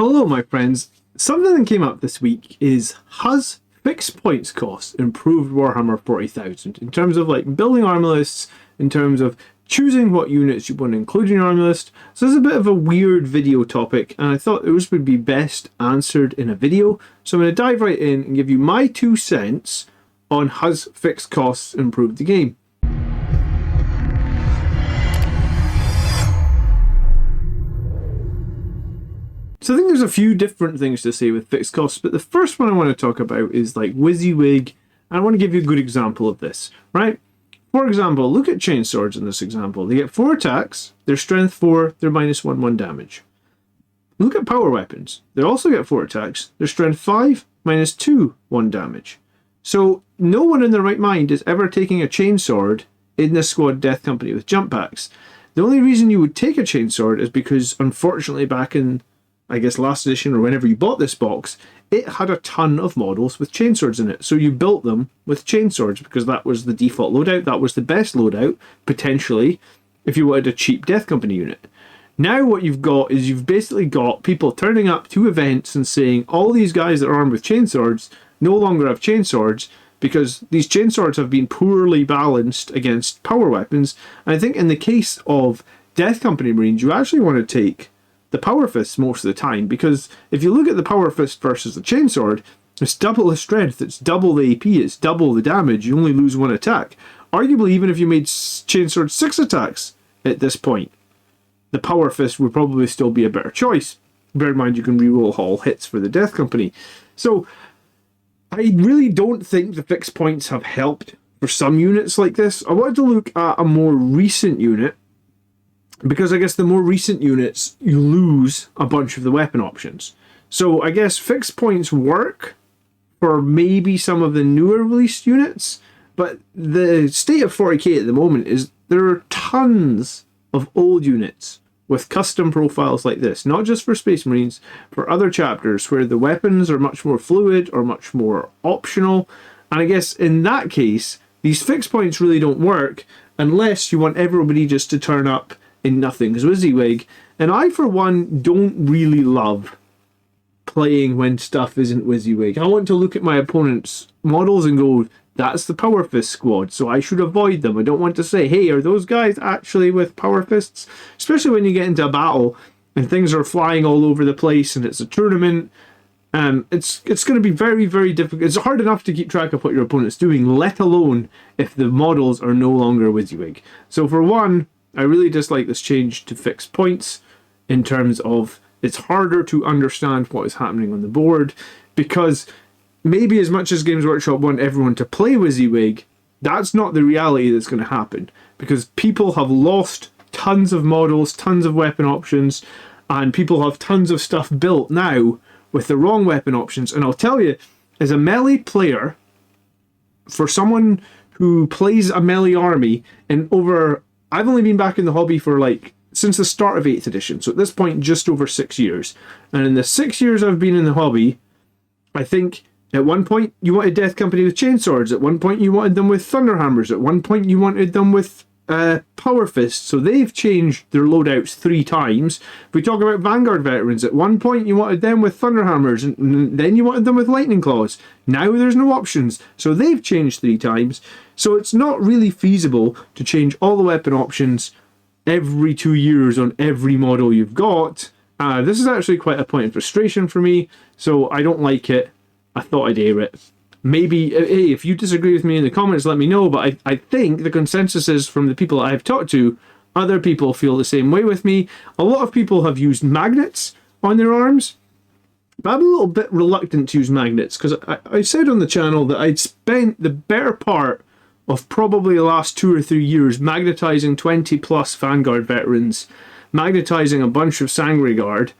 Hello my friends, something that came up this week is has fixed points cost improved Warhammer 40,000 in terms of like building army lists, in terms of choosing what units you want to include in your army list. So this is a bit of a weird video topic and I thought this would be best answered in a video. So I'm going to dive right in and give you my 2 cents on has fixed costs improved the game. So I think there's a few different things to say with fixed costs, but the first one I want to talk about is like WYSIWYG, and I want to give you a good example of this, right? For example, look at chainswords in this example. They get 4 attacks, they're strength 4, they're -1/1 damage. Look at power weapons. They also get 4 attacks, they're strength 5, -2/1 damage. So no one in their right mind is ever taking a chainsword in this squad death company with jump packs. The only reason you would take a chainsword is because, unfortunately, back in I guess last edition or whenever you bought this box, it had a ton of models with chainswords in it. So you built them with chainswords because that was the default loadout. That was the best loadout, potentially, if you wanted a cheap Death Company unit. Now what you've got is you've basically got people turning up to events and saying all these guys that are armed with chainswords no longer have chainswords because these chainswords have been poorly balanced against power weapons. And I think in the case of Death Company Marines, you actually want to take the power fists most of the time, because if you look at the power fist versus the chainsword, it's double the strength, it's double the AP, it's double the damage, you only lose 1 attack. Arguably, even if you made chainsword 6 attacks at this point, the power fist would probably still be a better choice. Bear in mind you can reroll all hits for the Death Company. So I really don't think the fixed points have helped for some units like this. I wanted to look at a more recent unit, because I guess the more recent units, you lose a bunch of the weapon options. So I guess fixed points work for maybe some of the newer released units, but the state of 40k at the moment is there are tons of old units with custom profiles like this, not just for Space Marines, for other chapters where the weapons are much more fluid or much more optional. And I guess in that case, these fixed points really don't work unless you want everybody just to turn up in nothing's WYSIWYG. And I, for one, don't really love playing when stuff isn't WYSIWYG. I want to look at my opponent's models and go, that's the Power Fist squad, so I should avoid them. I don't want to say, hey, are those guys actually with Power Fists? Especially when you get into a battle and things are flying all over the place and it's a tournament. It's going to be very, very difficult. It's hard enough to keep track of what your opponent's doing, let alone if the models are no longer WYSIWYG. So for one, I really dislike this change to fixed points in terms of it's harder to understand what is happening on the board, because maybe as much as Games Workshop want everyone to play WYSIWYG, that's not the reality that's going to happen, because people have lost tons of models, tons of weapon options, and people have tons of stuff built now with the wrong weapon options. And I'll tell you, as a melee player, for someone who plays a melee army, and I've only been back in the hobby for since the start of 8th edition, so at this point just over 6 years. And in the 6 years I've been in the hobby, I think at one point you wanted Death Company with chainswords, at one point you wanted them with thunderhammers, at one point you wanted them with power fists. So they've changed their loadouts 3 times. If we talk about Vanguard veterans, at one point you wanted them with thunderhammers, and then you wanted them with lightning claws. Now there's no options, so they've changed 3 times. So it's not really feasible to change all the weapon options every 2 years on every model you've got. This is actually quite a point of frustration for me, so I don't like it. I thought I'd air it. Maybe, hey, if you disagree with me in the comments, let me know, but I think the consensus is from the people I've talked to, other people feel the same way with me. A lot of people have used magnets on their arms, but I'm a little bit reluctant to use magnets, because I said on the channel that I'd spent the better part of probably the last 2 or 3 years magnetizing 20 plus Vanguard veterans, magnetizing a bunch of Sangre Guard.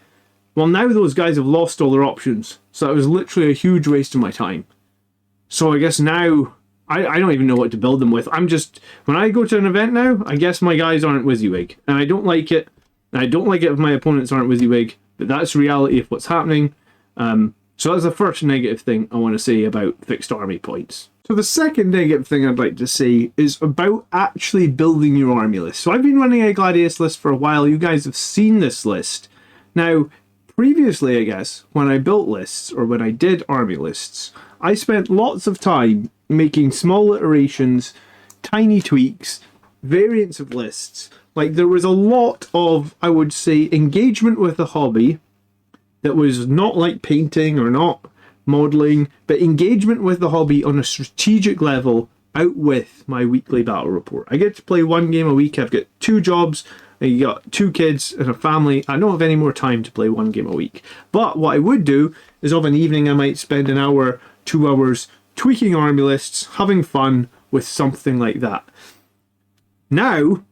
Well, now those guys have lost all their options, so that was literally a huge waste of my time. So I guess now, I don't even know what to build them with. When I go to an event now, I guess my guys aren't WYSIWYG, and I don't like it. I don't like it if my opponents aren't WYSIWYG, but that's reality of what's happening. So that's the first negative thing I want to say about fixed army points. So the second negative thing I'd like to say is about actually building your army list. So I've been running a Gladius list for a while. You guys have seen this list. Now, previously, I guess, when I built lists or when I did army lists, I spent lots of time making small iterations, tiny tweaks, variants of lists. Like, there was a lot of, I would say, engagement with the hobby that was not like painting or not modelling, but engagement with the hobby on a strategic level out with my weekly battle report. I get to play 1 game a week. I've got 2 jobs. You got 2 kids and a family. I don't have any more time to play 1 game a week. But what I would do is of an evening I might spend an hour, 2 hours tweaking army lists, having fun with something like that. Now,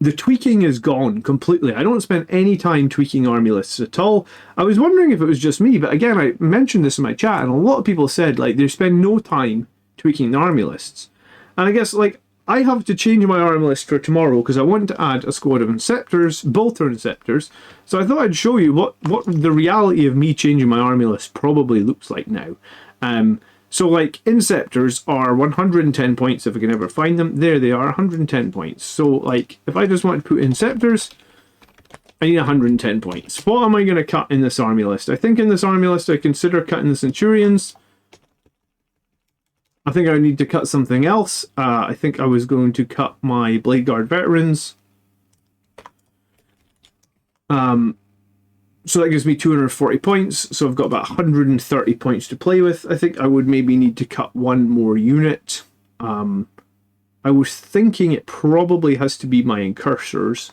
the tweaking is gone completely. I don't spend any time tweaking army lists at all. I was wondering if it was just me, but again, I mentioned this in my chat, and a lot of people said like they spend no time tweaking the army lists. And I guess like I have to change my army list for tomorrow because I want to add a squad of Inceptors, Bolter Inceptors. So I thought I'd show you what the reality of me changing my army list probably looks like now. So like Inceptors are 110 points if I can ever find them. There they are, 110 points. So like if I just want to put Inceptors, I need 110 points. What am I going to cut in this army list? I think in this army list I consider cutting the Centurions. I think I need to cut something else. I think I was going to cut my Blade Guard Veterans. So that gives me 240 points. So I've got about 130 points to play with. I think I would maybe need to cut 1 more unit. I was thinking it probably has to be my Incursors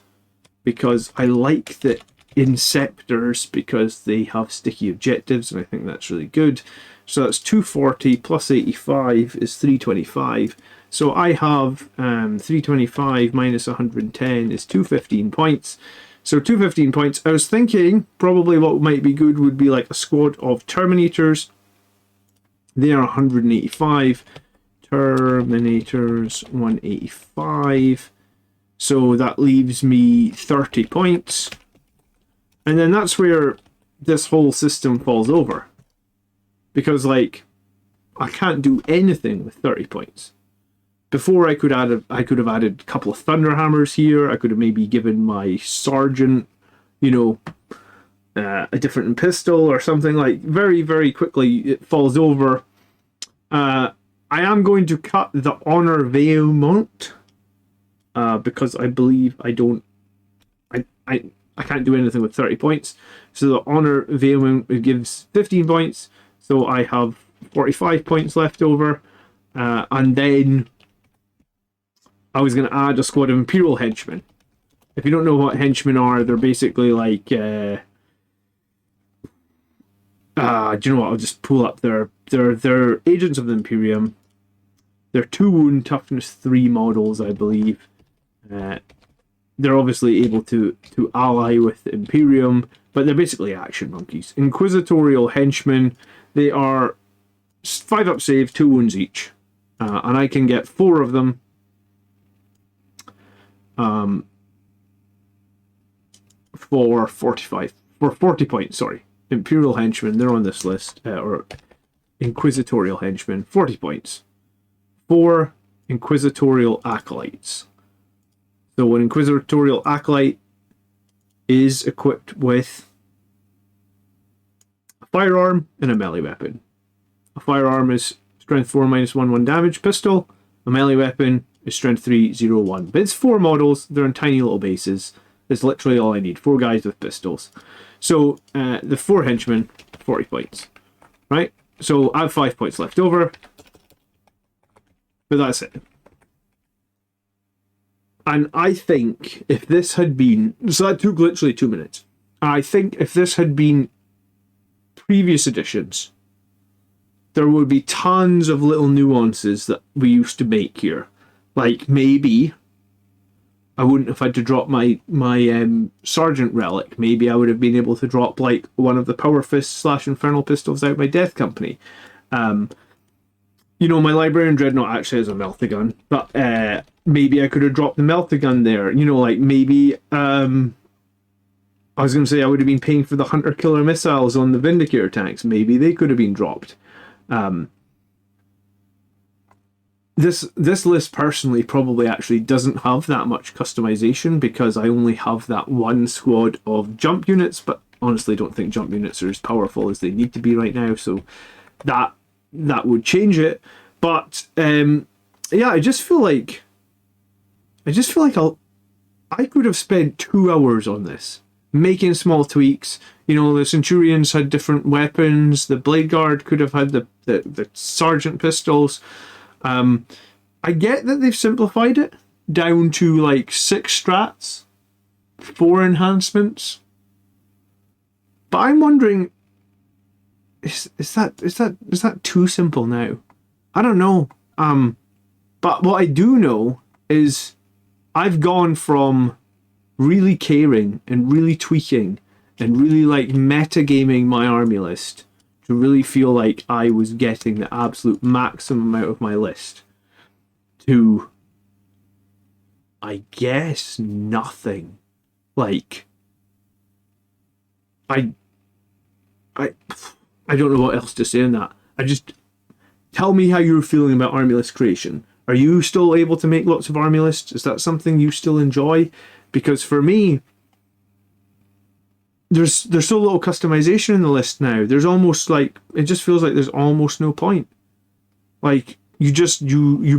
because I like the Inceptors because they have sticky objectives and I think that's really good. So that's 240 plus 85 is 325. So I have 325 minus 110 is 215 points. So 215 points. I was thinking probably what might be good would be like a squad of Terminators. They are 185. Terminators 185. So that leaves me 30 points. And then that's where this whole system falls over. Because like I can't do anything with 30 points. Before I could have added a couple of Thunderhammers here. I could have maybe given my Sergeant, you know, a different pistol or something. Like very, very quickly it falls over. I am going to cut the Honor Veilmont because I believe I can't do anything with 30 points. So the Honor Veilmont gives 15 points. So I have 45 points left over. And then I was going to add a squad of Imperial Henchmen. If you don't know what henchmen are, they're basically like... do you know what? I'll just pull up their... They're agents of the Imperium. They're 2 wound, toughness 3 models, I believe. They're obviously able to ally with the Imperium, but they're basically action monkeys. Inquisitorial Henchmen, they are 5 up save, 2 wounds each. And I can get 4 of them. For 40 points, sorry. Imperial Henchmen, they're on this list, or Inquisitorial Henchmen, 40 points. 4 Inquisitorial Acolytes. So an Inquisitorial Acolyte is equipped with a firearm and a melee weapon. A firearm is strength 4 minus 1 damage pistol. A melee weapon is strength 3 0 1. But it's 4 models, they're in tiny little bases. That's literally all I need. 4 guys with pistols. So the 4 henchmen, 40 points. Right? So I have 5 points left over. But that's it. And I think if this had been... So that took literally 2 minutes. I think if this had been previous editions, there would be tons of little nuances that we used to make here. Like maybe I wouldn't have had to drop my Sergeant Relic. Maybe I would have been able to drop like one of the Power Fists / Infernal Pistols out my Death Company. You know, my Librarian Dreadnought actually has a Meltagun, but maybe I could have dropped the Meltagun there. You know, like maybe I was going to say I would have been paying for the Hunter Killer missiles on the Vindicator tanks. Maybe they could have been dropped. This list personally probably actually doesn't have that much customization because I only have that 1 squad of jump units, but honestly don't think jump units are as powerful as they need to be right now, so that would change it. But yeah, I just feel like I could have spent 2 hours on this, making small tweaks. You know, the Centurions had different weapons. The Blade Guard could have had the Sergeant pistols. I get that they've simplified it down to like 6 strats, 4 enhancements. But I'm wondering, is that too simple now? I don't know. But what I do know is I've gone from really caring and really tweaking and really like metagaming my army list to really feel like I was getting the absolute maximum out of my list to, I guess, nothing. Like, I don't know what else to say on that. Tell me how you're feeling about army list creation. Are you still able to make lots of army lists? Is that something you still enjoy? Because for me, there's so little customization in the list now. There's almost like, it just feels like there's almost no point. Like, you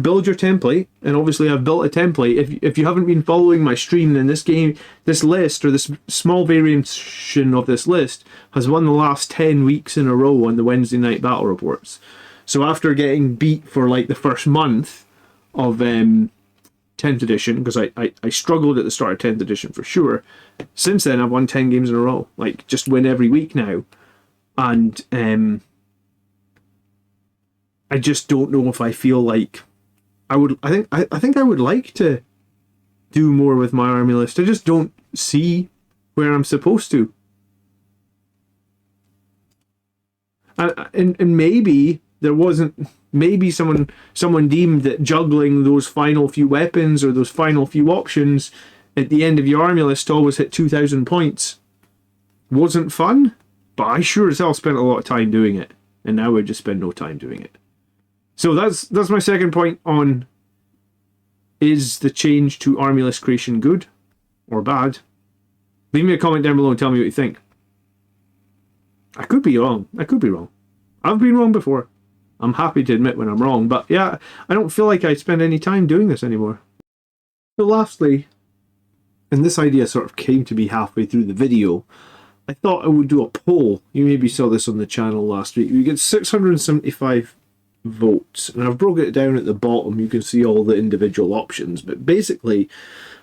build your template, and obviously I've built a template. If you haven't been following my stream, then this list, or this small variation of this list, has won the last 10 weeks in a row on the Wednesday night battle reports. So after getting beat for like the first month of 10th edition, because I struggled at the start of 10th edition for sure, since then I've won 10 games in a row. Like, just win every week now. And I just don't know if I feel like I would. I think I would like to do more with my army list. I just don't see where I'm supposed to. And maybe there wasn't. Maybe someone deemed that juggling those final few weapons or those final few options at the end of your army list to always hit 2,000 points wasn't fun. But I sure as hell spent a lot of time doing it, and now I just spend no time doing it. So that's my second point on, is the change to army list creation good or bad? Leave me a comment down below and tell me what you think. I could be wrong. I've been wrong before. I'm happy to admit when I'm wrong, but yeah, I don't feel like I spend any time doing this anymore. So lastly, and this idea sort of came to me halfway through the video, I thought I would do a poll. You maybe saw this on the channel last week. We get 675 votes, and I've broken it down at the bottom. You can see all the individual options, but basically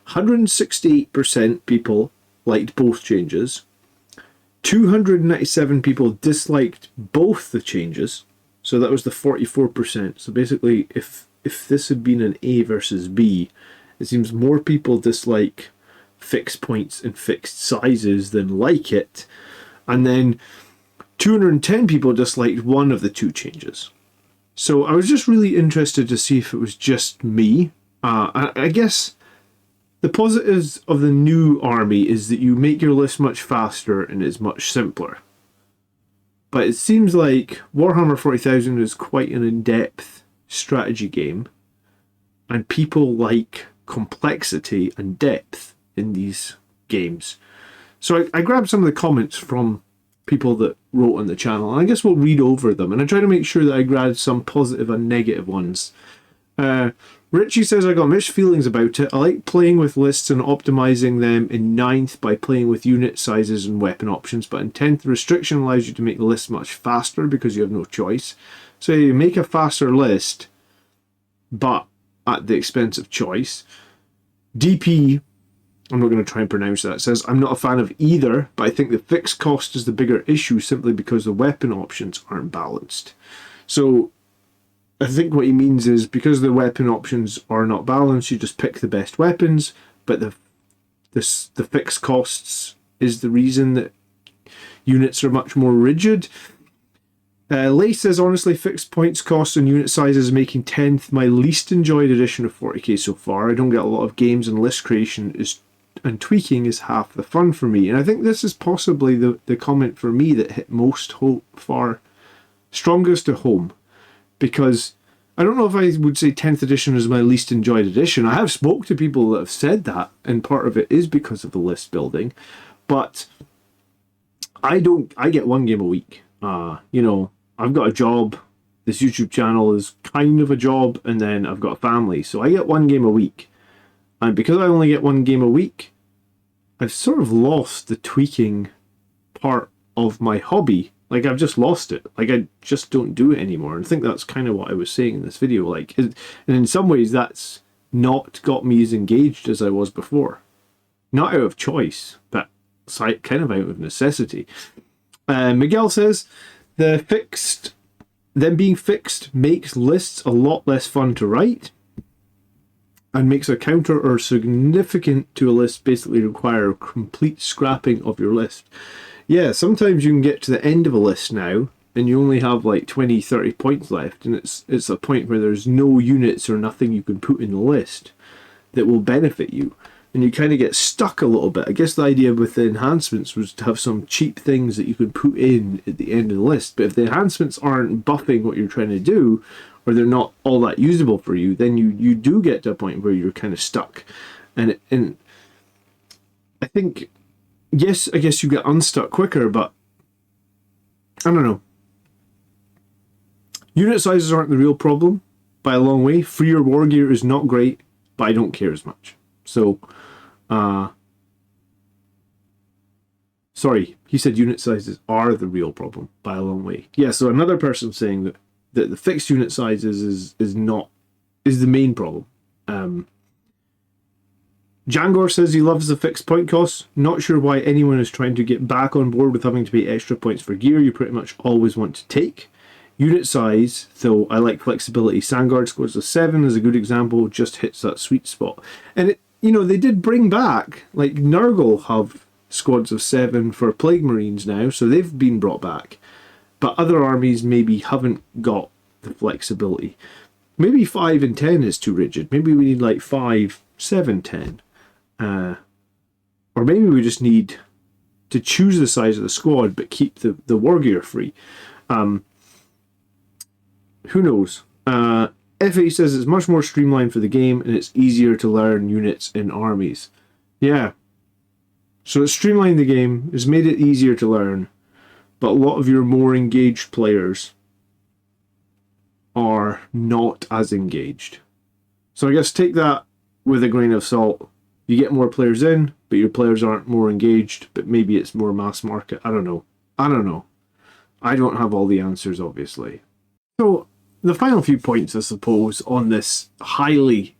168% people liked both changes, 297 people disliked both the changes, so that was the 44%. So basically, if this had been an A versus B, it seems more people dislike fixed points and fixed sizes than like it, and then 210 people disliked one of the two changes. So I was just really interested to see if it was just me. I guess the positives of the new army is that you make your list much faster and it's much simpler. But it seems like Warhammer 40,000 is quite an in-depth strategy game, and people like complexity and depth in these games. So I grabbed some of the comments from people that wrote on the channel, and I guess we'll read over them, and I try to make sure that I grab some positive and negative ones. Richie says, I got mixed feelings about it. I like playing with lists and optimizing them in 9th by playing with unit sizes and weapon options, but in 10th the restriction allows you to make the list much faster because you have no choice. So you make a faster list, but at the expense of choice. DP, I'm not going to try and pronounce that, says, I'm not a fan of either, but I think the fixed cost is the bigger issue simply because the weapon options aren't balanced. So I think what he means is, because the weapon options are not balanced, you just pick the best weapons, but the fixed costs is the reason that units are much more rigid. Leigh says, honestly, fixed points, costs, and unit sizes making 10th my least enjoyed edition of 40k so far. I don't get a lot of games, and list creation and tweaking is half the fun for me. And I think this is possibly the comment for me that hit strongest to home, because I don't know if I would say 10th edition is my least enjoyed edition. I have spoke to people that have said that, and part of it is because of the list building, but I get one game a week. You know, I've got a job. This YouTube channel is kind of a job, and then I've got a family. So I get one game a week. And because I only get one game a week, I've sort of lost the tweaking part of my hobby. Like, I've just lost it. Like, I just don't do it anymore. And I think that's kind of what I was saying in this video. Like, and in some ways, that's not got me as engaged as I was before. Not out of choice, but kind of out of necessity. Miguel says, them being fixed makes lists a lot less fun to write, and makes a counter or significant to a list basically require complete scrapping of your list. Yeah, sometimes you can get to the end of a list now, and you only have like 20, 30 points left, and it's a point where there's no units or nothing you can put in the list that will benefit you. And you kind of get stuck a little bit. I guess the idea with the enhancements was to have some cheap things that you could put in at the end of the list. But if the enhancements aren't buffing what you're trying to do, or they're not all that usable for you, then you do get to a point where you're kind of stuck. And I think, yes, I guess you get unstuck quicker, but I don't know. Unit sizes aren't the real problem by a long way. Freer war gear is not great, but I don't care as much. So, sorry, he said unit sizes are the real problem by a long way. Yeah, so another person saying that the fixed unit sizes is the main problem. Jangor says he loves the fixed point costs. Not sure why anyone is trying to get back on board with having to pay extra points for gear you pretty much always want to take. Unit size, though I like flexibility. Sandguard squads of 7 is a good example, just hits that sweet spot. And it, you know, they did bring back, like Nurgle have squads of 7 for Plague Marines now, so they've been brought back. But other armies maybe haven't got the flexibility. Maybe 5 and 10 is too rigid. Maybe we need like 5, 7, 10. Or maybe we just need to choose the size of the squad but keep the war gear free. Who knows? FA says it's much more streamlined for the game and it's easier to learn units in armies. Yeah. So it's streamlined the game, it's made it easier to learn, but a lot of your more engaged players are not as engaged. So I guess take that with a grain of salt. You get more players in, but your players aren't more engaged, but maybe it's more mass market. I don't know. I don't have all the answers, obviously. So the final few points, I suppose, on this highly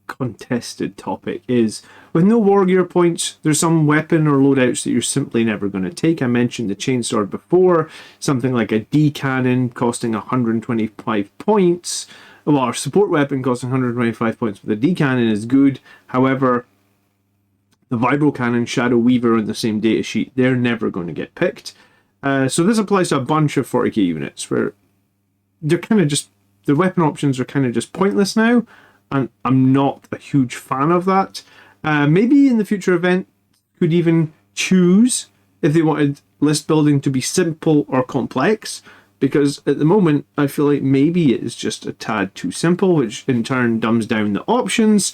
contested topic is, with no war gear points, there's some weapon or loadouts that you're simply never going to take. I mentioned the chainsword before, something like a D cannon costing 125 points. Well, our support weapon costing 125 points, but the D cannon is good. However, the Vibro Cannon, Shadow Weaver on the same data sheet, they're never going to get picked. So this applies to a bunch of 40k units where they're kind of just, the weapon options are kind of just pointless now, and I'm not a huge fan of that. Maybe in the future event could even choose if they wanted list building to be simple or complex, because at the moment I feel like maybe it is just a tad too simple, which in turn dumbs down the options.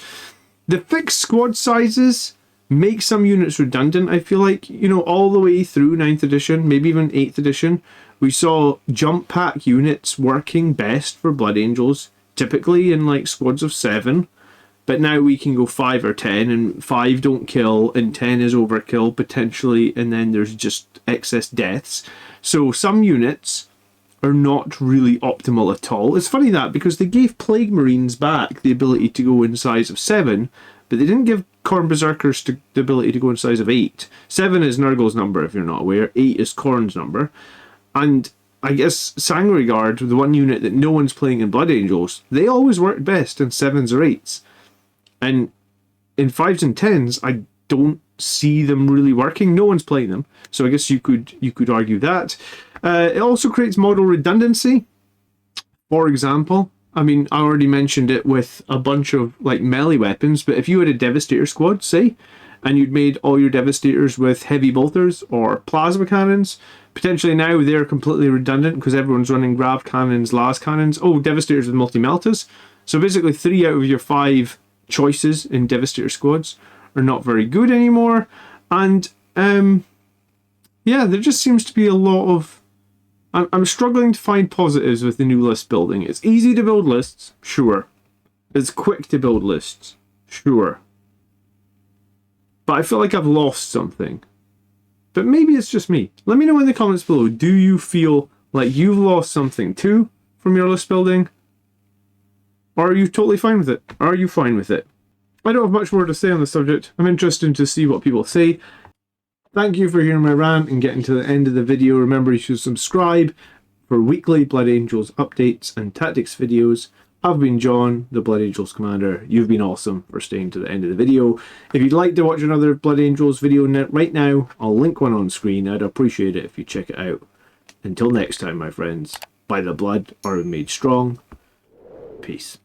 The fixed squad sizes make some units redundant. I feel like, you know, all the way through 9th edition, maybe even 8th edition, we saw jump pack units working best for Blood Angels, typically in like squads of 7. But now we can go 5 or 10, and 5 don't kill, and 10 is overkill potentially, and then there's just excess deaths. So some units are not really optimal at all. It's funny that, because they gave Plague Marines back the ability to go in size of 7, but they didn't give Khorne Berserkers the ability to go in size of 8. 7 is Nurgle's number, if you're not aware. 8 is Khorne's number. And I guess Sangre Guard, the one unit that no one's playing in Blood Angels, they always work best in 7s or 8s. And in 5s and 10s, I don't see them really working. No one's playing them. So I guess you could argue that. It also creates model redundancy. For example, I mean, I already mentioned it with a bunch of like melee weapons, but if you had a Devastator squad, say, and you'd made all your Devastators with heavy bolters or plasma cannons, potentially now they're completely redundant because everyone's running grav cannons, las cannons. Oh, Devastators with multi-meltas. So basically 3 out of your 5 choices in Devastator squads are not very good anymore. And yeah, there just seems to be a lot of... I'm struggling to find positives with the new list building. It's easy to build lists, sure. It's quick to build lists, sure. But I feel like I've lost something. But maybe it's just me. Let me know in the comments below, do you feel like you've lost something too from your list building? Or are you totally fine with it? Are you fine with it? I don't have much more to say on the subject. I'm interested to see what people say. Thank you for hearing my rant and getting to the end of the video. Remember, you should subscribe for weekly Blood Angels updates and tactics videos. I've been John, the Blood Angels Commander. You've been awesome for staying to the end of the video. If you'd like to watch another Blood Angels video right now, I'll link one on screen. I'd appreciate it if you check it out. Until next time, my friends, by the blood are we made strong. Peace.